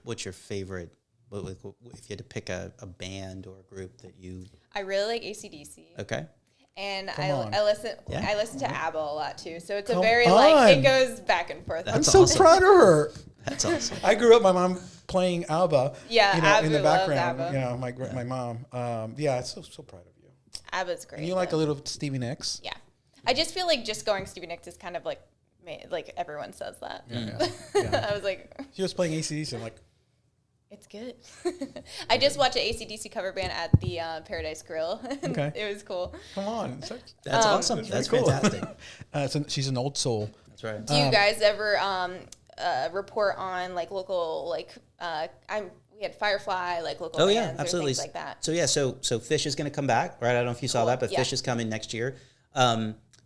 What's your favorite, if you had to pick a band or a group that you... I really like AC/DC. Okay. And I listen to ABBA a lot too, so it's it goes back and forth. I'm so proud of her. That's awesome. I grew up, my mom playing ABBA. Yeah, in the background. ABBA. My mom. So proud of you. ABBA's great. And you like a little Stevie Nicks. Yeah, I just feel like just going Stevie Nicks is kind of like everyone says that. Yeah. I was like, she was playing AC/DC. I'm like, it's good. I just watched an AC/DC cover band at the Paradise Grill. Okay. It was cool. Come on. That's awesome. That's cool. Fantastic. She's an old soul. That's right. Do you guys ever report on local we had Firefly, local bands absolutely. Or things like that? So Fish is going to come back, right? I don't know if you saw that, but Fish is coming next year.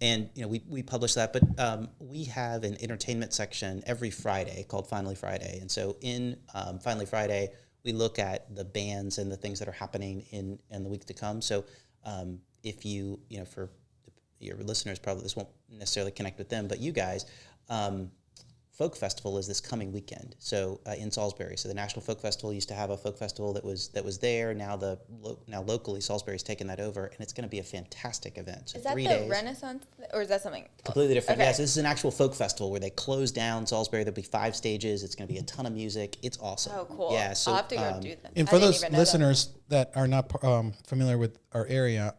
And we publish that, but we have an entertainment section every Friday called Finally Friday. And so in Finally Friday, we look at the bands and the things that are happening in the week to come. So if for your listeners, probably this won't necessarily connect with them, but you guys, Folk Festival is this coming weekend. So in Salisbury, so the National Folk Festival used to have a folk festival that was there. Now now locally Salisbury's taken that over, and it's going to be a fantastic event. So is that 3 the days. Renaissance, or is that something Completely different. Okay. Yes, this is an actual folk festival where they close down Salisbury. There'll be 5 stages. It's going to be a ton of music. It's awesome. Oh, cool. Yeah, so I'll have to go do that. And for those listeners that are not familiar with our area,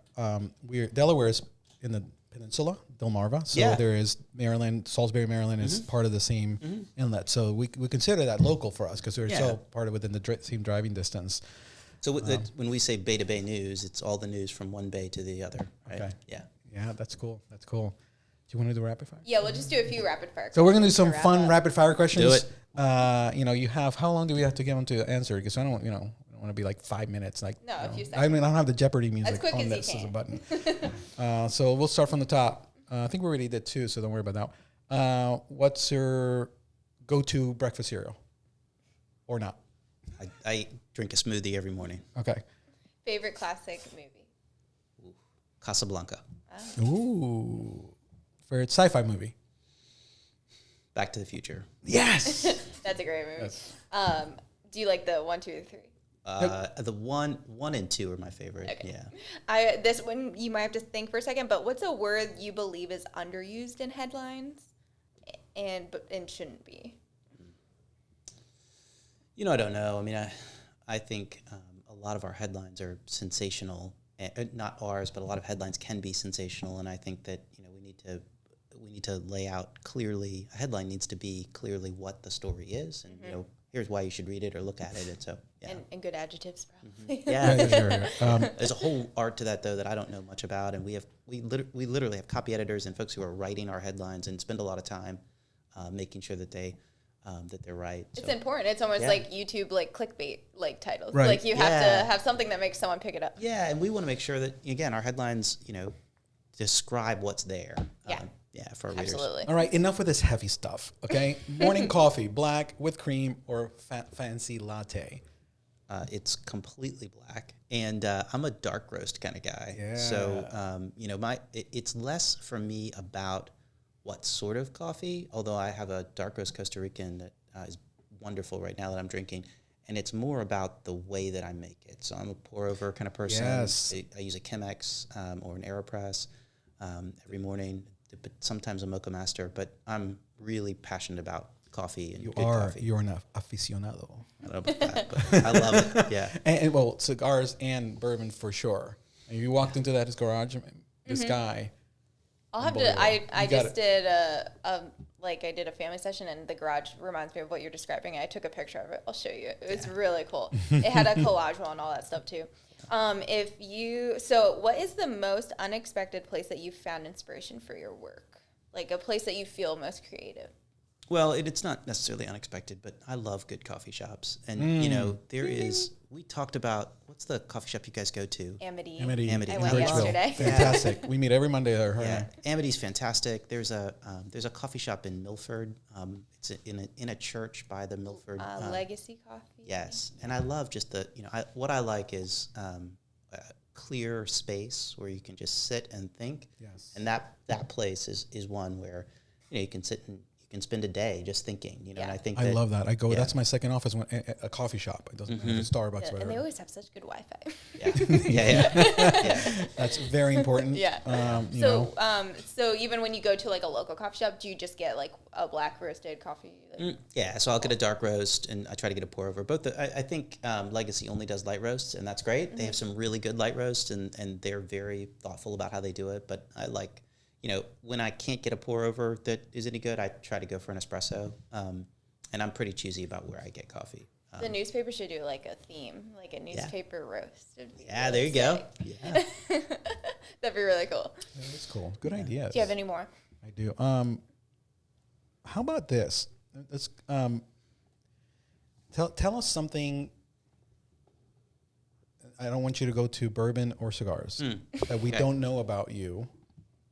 Delaware is in the peninsula, Delmarva. So there is Maryland, Salisbury, Maryland is part of the same inlet. So we consider that local for us because we're so part of within the same driving distance. So when we say bay to bay news, it's all the news from one bay to the other. Right? Okay. Yeah. Yeah, that's cool. That's cool. Do you want to do rapid fire? Yeah, we'll just do a few rapid fire. So we're gonna do some fun rapid fire questions. Do it. You have how long do we have to give them to answer? Because I don't want to be like 5 minutes. Like No, a few I mean, I don't have the Jeopardy music quick on as you this as a can. button. So we'll start from the top. I think we already did 2, so don't worry about that. What's your go-to breakfast cereal, or not? I drink a smoothie every morning. Okay. Favorite classic movie? Casablanca. Ooh. Favorite sci-fi movie? Back to the Future. Yes. That's a great movie. Yes. Do you like the 1, 2, 3? The one and 2 are my favorite. Okay. Yeah. This one you might have to think for a second, but what's a word you believe is underused in headlines and shouldn't be? I don't know. I mean, I think a lot of our headlines are sensational. Not ours, but a lot of headlines can be sensational, and I think that we need to lay out clearly. A headline needs to be clearly what the story is, and here's why you should read it or look at it. And so, yeah. And good adjectives, probably. Yeah, Sure. There's a whole art to that though that I don't know much about, and we literally have copy editors and folks who are writing our headlines and spend a lot of time making sure that they're right. It's important. It's almost like YouTube, like clickbait, like titles. Right. Like you have to have something that makes someone pick it up. Yeah, and we want to make sure that again our headlines, describe what's there. Yeah. For our readers. Absolutely. All right, enough with this heavy stuff, okay? Morning coffee, black with cream or fancy latte? It's completely black, and I'm a dark roast kind of guy. Yeah. So, it's less for me about what sort of coffee, although I have a dark roast Costa Rican that is wonderful right now that I'm drinking, and it's more about the way that I make it. So I'm a pour-over kind of person. Yes. I use a Chemex or an AeroPress every morning, but sometimes a Mocha Master, but I'm really passionate about coffee and good coffee. You're an aficionado. I don't know about that, but I love it. Yeah. And well, cigars and bourbon for sure. And you walked into that garage, this guy. I'll have to. I just did I did a family session, and the garage reminds me of what you're describing. I took a picture of it. I'll show you. It was really cool. It had a collage wall and all that stuff too. What is the most unexpected place that you found inspiration for your work? Like a place that you feel most creative? Well, it's not necessarily unexpected, but I love good coffee shops. And, there is, we talked about, what's the coffee shop you guys go to? Amity. I went Bridgeville. yesterday. Fantastic. We meet every Monday there. Yeah, Amity's fantastic. There's a coffee shop in Milford. It's in a church by the Milford. Legacy Coffee. Yes, and I love just what I like is a clear space where you can just sit and think. Yes. And that place is one where you can sit and you can spend a day just thinking. And I think I love that. I go. Yeah. That's my second office. A coffee shop. It doesn't matter if it's Starbucks. Yeah, Whatever. and they always have such good Wi-Fi. Yeah. That's very important. Yeah. So even when you go to like a local coffee shop, do you just get like a black roasted coffee? Yeah, so I'll get a dark roast, and I try to get a pour over. I think Legacy only does light roasts, and that's great. They have some really good light roasts, and they're very thoughtful about how they do it. But I like, when I can't get a pour over that is any good, I try to go for an espresso. And I'm pretty choosy about where I get coffee. The newspaper should do like a theme, like a newspaper roast. Yeah, there you go. Yeah. That'd be really cool. That's cool. Good ideas. Do you have any more? I do. How about this? Let's tell us something. I don't want you to go to bourbon or cigars that we don't know about you.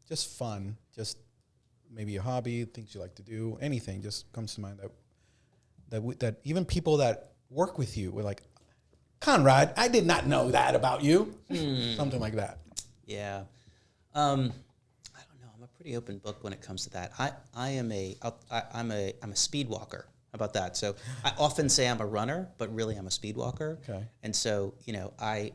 just fun, just maybe a hobby, things you like to do, anything just comes to mind that even people that work with you were like, Konrad, I did not know that about you. Something like that. Yeah. I don't know. I'm a pretty open book when it comes to that. I'm a speed walker. How about that? So I often say I'm a runner, but really I'm a speed walker. Okay. And so, I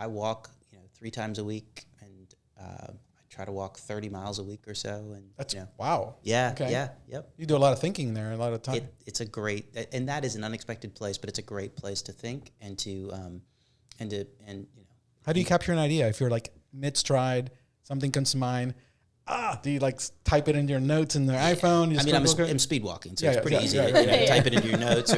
walk, 3 times a week, and I try to walk 30 miles a week or so. And that's wow. Yeah. Okay. Yeah. Yep. You do a lot of thinking there, a lot of time. It's a great, and that is an unexpected place, but it's a great place to think and to. How do you capture an idea? If you're like mid-stride, something comes to mind. Do you like type it in your notes in the iPhone? I'm speed walking, so it's pretty easy to type it into your notes.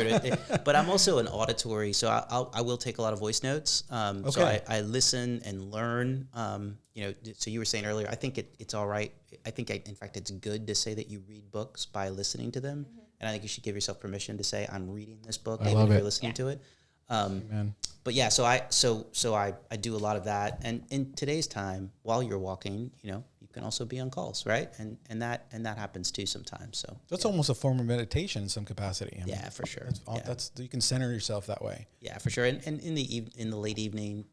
But I'm also an auditory, so I will take a lot of voice notes. So I listen and learn. So you were saying earlier, I think it's all right. I think, in fact, it's good to say that you read books by listening to them. Mm-hmm. And I think you should give yourself permission to say, I'm reading this book, even if you're listening to it. But yeah, so I do a lot of that. And in today's time, while you're walking, you can also be on calls, right? And that happens too sometimes. So that's almost a form of meditation in some capacity. For sure. That's you can center yourself that way. Yeah, for sure. And in the late evening,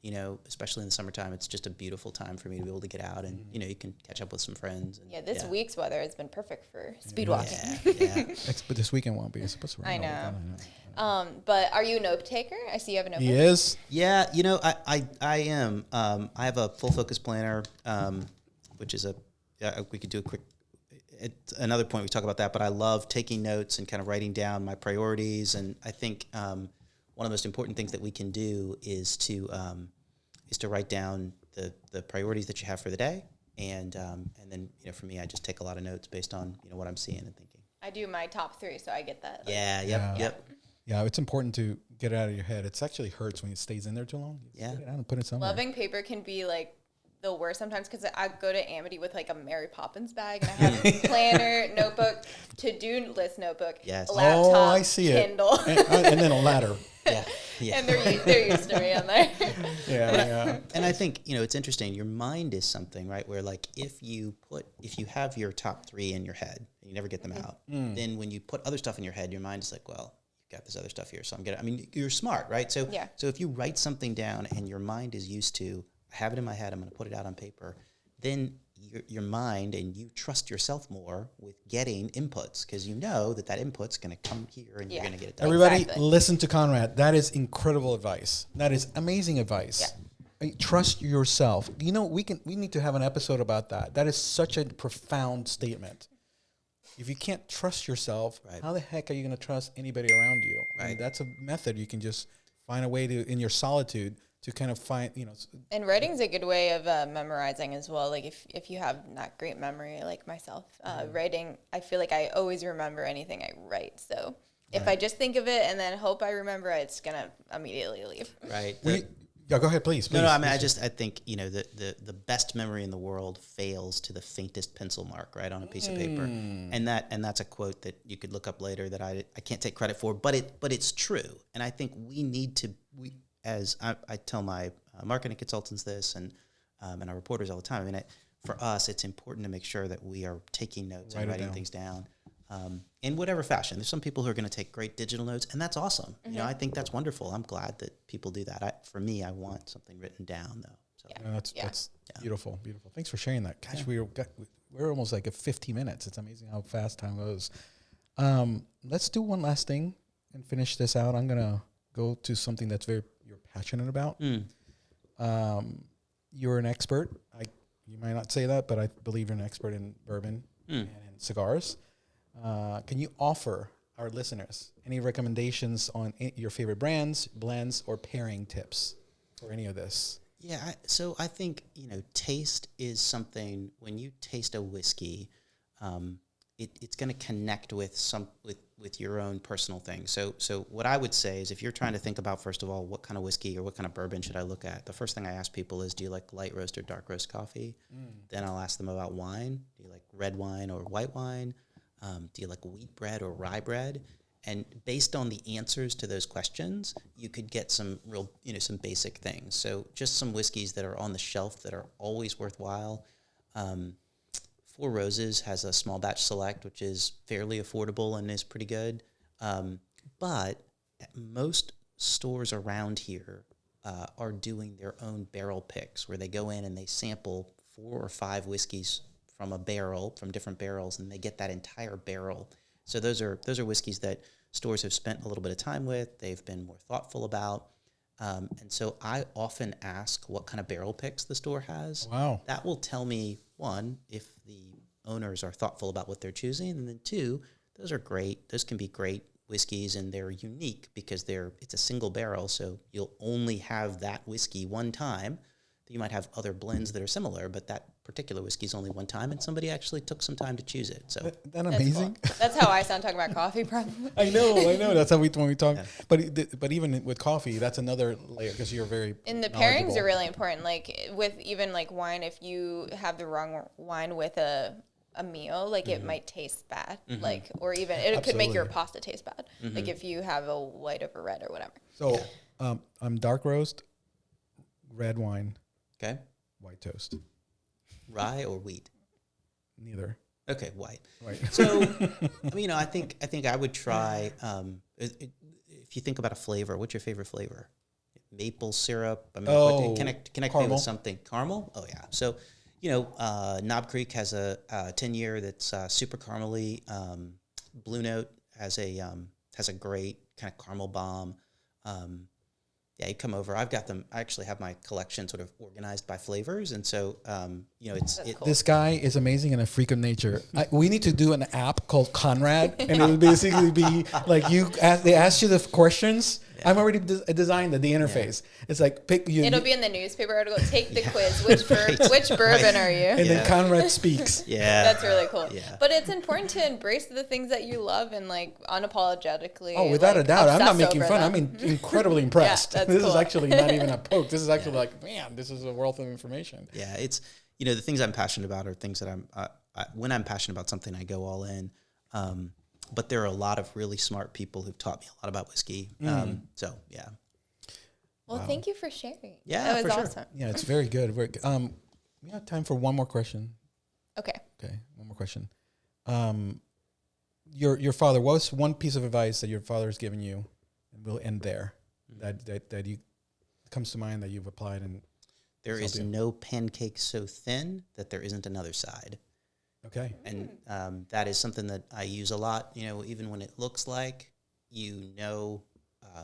especially in the summertime, it's just a beautiful time for me to be able to get out and you can catch up with some friends. And, this week's weather has been perfect for speed walking. But this weekend won't be. It's supposed to rain. I know. But are you a note taker? I see you have a notebook. He is. Yeah, I am. I have a full focus planner, which is we could do a quick. At another point we talk about that, but I love taking notes and kind of writing down my priorities. And I think one of the most important things that we can do is to write down the priorities that you have for the day, and then for me, I just take a lot of notes based on what I'm seeing and thinking. I do my top 3, so I get that. Yep. Yeah, it's important to get it out of your head. It actually hurts when it stays in there too long. Get it out and put it somewhere. Loving paper can be like the worst sometimes because I go to Amity with like a Mary Poppins bag and I have a planner, notebook, to-do list notebook, laptop, I see Kindle. And then a ladder. Yeah. And they're used to me on there. Yeah. And I think, it's interesting. Your mind is something, right? Where like if you have your top 3 in your head and you never get them out, then when you put other stuff in your head, your mind is like, well, you've got this other stuff here. So you're smart, right? So if you write something down and your mind is used to, I have it in my head, I'm going to put it out on paper, then your mind and you trust yourself more with getting inputs because you know that input's going to come here and you're going to get it done. Everybody listen to Konrad. That is incredible advice. That is amazing advice. Yeah. Trust yourself. We need to have an episode about that. That is such a profound statement. If you can't trust yourself, how the heck are you going to trust anybody around you? Right. That's a method. You can just find a way to, in your solitude, to kind of find, And writing's a good way of memorizing as well. Like if you have not great memory like myself, writing, I feel like I always remember anything I write. So if I just think of it and then hope I remember it, it's going to immediately leave. Right. Go ahead, please. No, I think, the best memory in the world fails to the faintest pencil mark, right, on a piece of paper. And that's a quote that you could look up later that I can't take credit for, but it's true. And I think we need to, as I tell my marketing consultants this and our reporters all the time, for us, it's important to make sure that we are taking notes and writing things down in whatever fashion. There's some people who are going to take great digital notes, and that's awesome. Mm-hmm. I think that's wonderful. I'm glad that people do that. For me, I want something written down, though. So. Yeah, that's beautiful, beautiful. Thanks for sharing that. Gosh, we're almost like at 50 minutes. It's amazing how fast time goes. Let's do one last thing and finish this out. I'm going to go to something that's you're passionate about. You're an expert. You might not say that, but I believe you're an expert in bourbon and in cigars. Can you offer our listeners any recommendations on your favorite brands, blends, or pairing tips for any of this? Yeah, so I think, taste is something, when you taste a whiskey, it's going to connect with your own personal thing. So what I would say is if you're trying to think about, first of all, what kind of whiskey or what kind of bourbon should I look at, the first thing I ask people is, do you like light roast or dark roast coffee? Then I'll ask them about wine. Do you like red wine or white wine? Do you like wheat bread or rye bread? And based on the answers to those questions, you could get some real, some basic things. So just some whiskeys that are on the shelf that are always worthwhile. Four Roses has a small batch select, which is fairly affordable and is pretty good. But most stores around here are doing their own barrel picks, where they go in and they sample 4 or 5 whiskeys from a barrel, from different barrels, and they get that entire barrel. So those are whiskeys that stores have spent a little bit of time with. They've been more thoughtful about. And so I often ask what kind of barrel picks the store has. Wow. That will tell me, one, if the owners are thoughtful about what they're choosing, and then 2, those are great. Those can be great whiskeys, and they're unique because it's a single barrel, so you'll only have that whiskey one time. You might have other blends that are similar, but that particular whiskey is only one time, and somebody actually took some time to choose it. So that amazing. Cool. That's how I sound talking about coffee, probably. I know. That's how when we talk. Yeah. But even with coffee, that's another layer because you're very. And the pairings are really important. Like with even like wine, if you have the wrong wine with a meal, like it might taste bad, like, or even it could make your pasta taste bad. Like if you have a white over red or whatever. So I'm dark roast, red wine. Okay. White toast. Rye or wheat? Neither. Okay, white. Right. So, I think I would try, if you think about a flavor, what's your favorite flavor? Maple syrup? Connect me with something. Caramel? Oh, yeah. So, Knob Creek has a 10-year that's super caramely. Blue Note has a great kind of caramel bomb. Yeah, you come over. I've got them. I actually have my collection sort of organized by flavors, and so Cool. This guy is amazing and a freak of nature. We need to do an app called Konrad, and it would basically be like they ask you the questions. Yeah. I'm already designed the interface. Yeah. It's like pick you. It'll be in the newspaper article. Take the quiz. Which bourbon are you? And then Konrad speaks. Yeah, that's really cool. Yeah. But it's important to embrace the things that you love and like unapologetically. Oh, without a doubt, I'm not making fun. Them. I'm incredibly impressed. Yeah, this cool. is actually not even a poke. This is actually like, man, this is a wealth of information. Yeah, it's the things I'm passionate about are things that when I'm passionate about something, I go all in. But there are a lot of really smart people who've taught me a lot about whiskey. So yeah. Well, thank you for sharing. Yeah, that was for awesome. Sure. Yeah, it's very good. We have time for one more question. Okay, one more question. Your father, what's one piece of advice that your father has given you, and we'll end there, that you comes to mind that you've applied? And there is no pancake so thin that there isn't another side. Okay. And that is something that I use a lot. Even when it looks like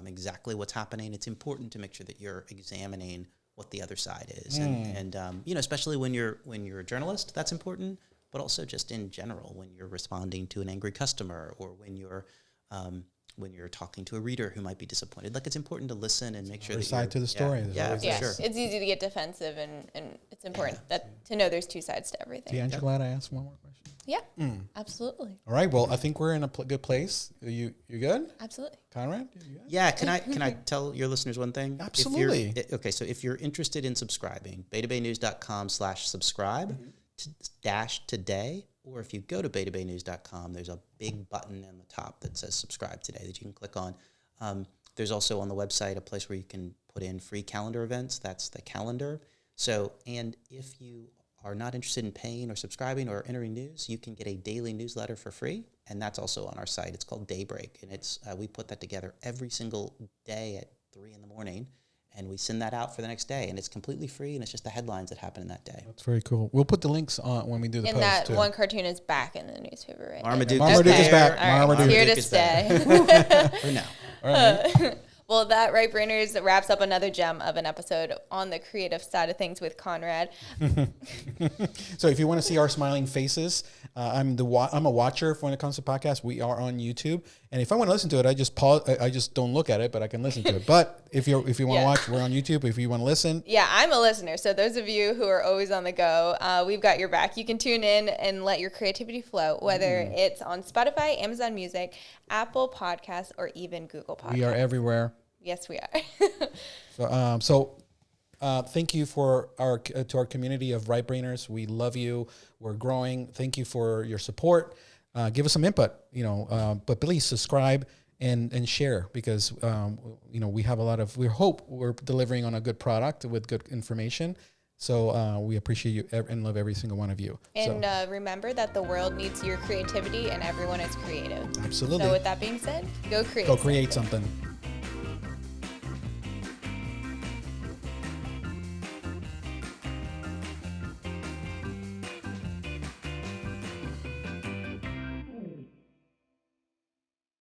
exactly what's happening, it's important to make sure that you're examining what the other side is. And especially when you're a journalist, that's important, but also just in general, when you're responding to an angry customer or when you're talking to a reader who might be disappointed. Like, it's important to listen and make sure that side to the story. Yeah, for sure. It's easy to get defensive, and it's important to know there's two sides to everything. Yeah, glad I asked one more question. Yeah, absolutely. All right. Well, I think we're in a good place. You good? Absolutely. Konrad? Yeah. Can I tell your listeners one thing? Absolutely. So if you're interested in subscribing, betabaynews.com/subscribe /today. Or if you go to betabaynews.com, there's a big button on the top that says subscribe today that you can click on. There's also on the website a place where you can put in free calendar events. That's the calendar. So, and if you are not interested in paying or subscribing or entering news, you can get a daily newsletter for free. And that's also on our site. It's called Daybreak. And it's we put that together every single day at 3 a.m. And we send that out for the next day, and it's completely free, and it's just the headlines that happen in that day. That's very cool. We'll put the links on when we do the post, and that too. one cartoon is back in the newspaper, right? Marmaduke is back. All right. Here to stay. For now. All right. Well, that, Right Brainers, wraps up another gem of an episode on the creative side of things with Konrad. So if you want to see our smiling faces, I'm a watcher when it comes to podcasts. We are on YouTube, and if I want to listen to it, I just pause. I just don't look at it, but I can listen to it. But if you want to watch, we're on YouTube. If you want to listen, yeah, I'm a listener. So those of you who are always on the go, we've got your back. You can tune in and let your creativity flow, whether it's on Spotify, Amazon Music, Apple Podcasts, or even Google Podcasts. We are everywhere. Yes, we are. So thank you to our community of Right Brainers. We love you. We're growing. Thank you for your support. Give us some input, but please subscribe and share, because we have we hope we're delivering on a good product with good information. So we appreciate you and love every single one of you. And remember that the world needs your creativity, and everyone is creative. Absolutely. So with that being said, go create. Go create something.